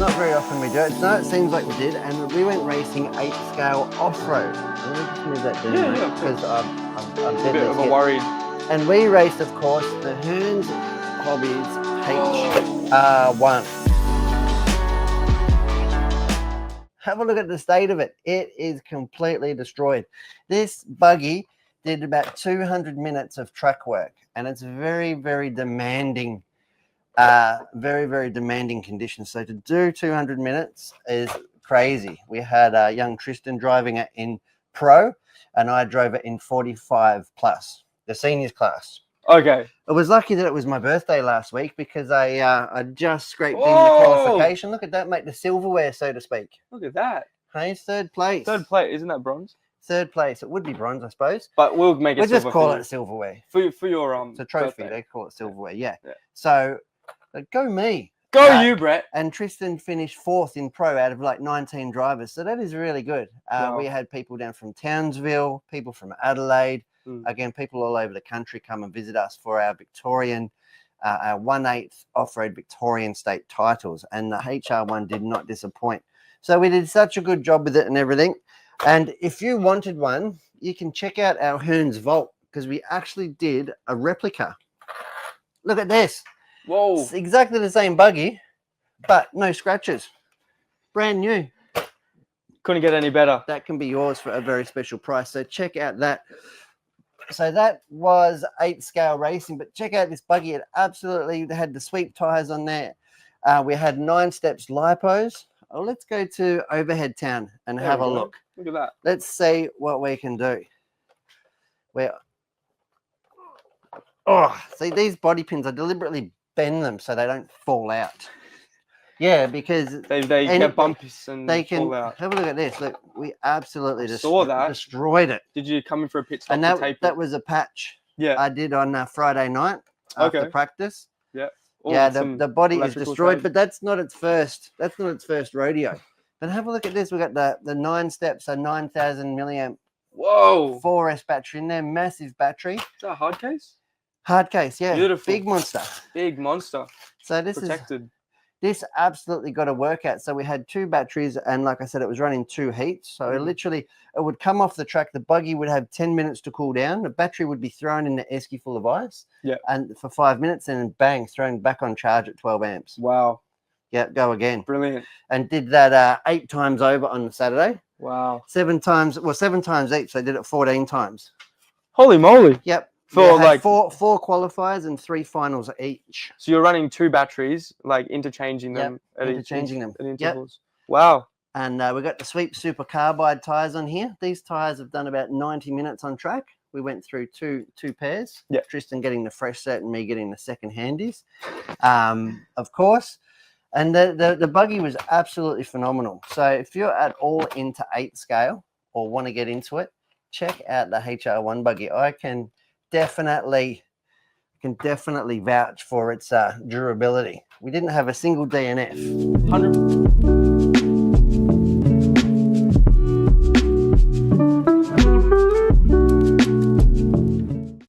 not very often we do it. No, it seems like we did, and we went racing 8-scale off-road. Let me just move that down, because I'm a bit of a worried. And we raced, of course, the Hearns Hobbies HR1. Have a look at the state of it. It is completely destroyed. This buggy did about 200 minutes of track work, and it's very, very demanding. Very demanding conditions. So to do 200 minutes is crazy. We had young Tristan driving it in pro, and I drove it in 45 plus, the seniors class. Okay. I was lucky that it was my birthday last week, because I just scraped in the qualification. Look at that, mate, the silverware, so to speak. Look at that. Hey, third place. Third place, isn't that bronze? Third place. It would be bronze, I suppose. But we'll make it We'll silver. just call it silverware. For your It's a trophy. birthday. They call it silverware. Yeah. So go me. Go you, Brett. And Tristan finished 4th in pro out of like 19 drivers. So that is really good. Wow. We had people down from Townsville, people from Adelaide. Again, people all over the country come and visit us for our Victorian, our 1/8 off-road Victorian State Titles. And the HR1 did not disappoint. So we did such a good job with it and everything. And if you wanted one, you can check out our Hearns Vault, because we actually did a replica. Look at this. Whoa. It's exactly the same buggy, but no scratches. Brand new. Couldn't get any better. That can be yours for a very special price. So check out that. So that was 8-scale racing, but check out this buggy. It absolutely had the sweep tires on there. We had 9 steps LiPos. Oh, let's go to Overhead Town and have a look. Look at that. Let's see what we can do. See, these body pins, I deliberately bend them so they don't fall out. Yeah, because they get bumps and they can fall out. Have a look at this. Look, we absolutely destroyed it. Did you come in for a pit stop and to tape that it? was a patch. Yeah, I did on Friday night after practice. Yeah. The body is destroyed, but that's not its first rodeo. But have a look at this. We got the 9 steps, so 9,000 milliamp. Whoa. 4S battery in there, massive battery. Is that a hard case? Hard case, yeah. Beautiful. Big monster. Big monster. So this protected. This absolutely got to work out. So we had 2 batteries, and like I said, it was running 2 heats. So it would come off the track. The buggy would have 10 minutes to cool down. The battery would be thrown in the esky full of ice. Yeah. And for 5 minutes, and then bang, thrown back on charge at 12 amps. Wow. Yeah, go again. Brilliant. And did that 8 times over on Saturday. Wow. 7 times each. They did it 14 times. Holy moly. Yep. For like four qualifiers and 3 finals each. So you're running 2 batteries, like interchanging them at intervals. Yep. Wow. And we got the Sweep Super Carbide tires on here. These tires have done about 90 minutes on track. We went through two pairs. Yeah. Tristan getting the fresh set and me getting the second handies, of course. And the buggy was absolutely phenomenal. So if you're at all into 8-scale or want to get into it, check out the HR1 buggy. I can definitely vouch for its durability. We didn't have a single DNF. 100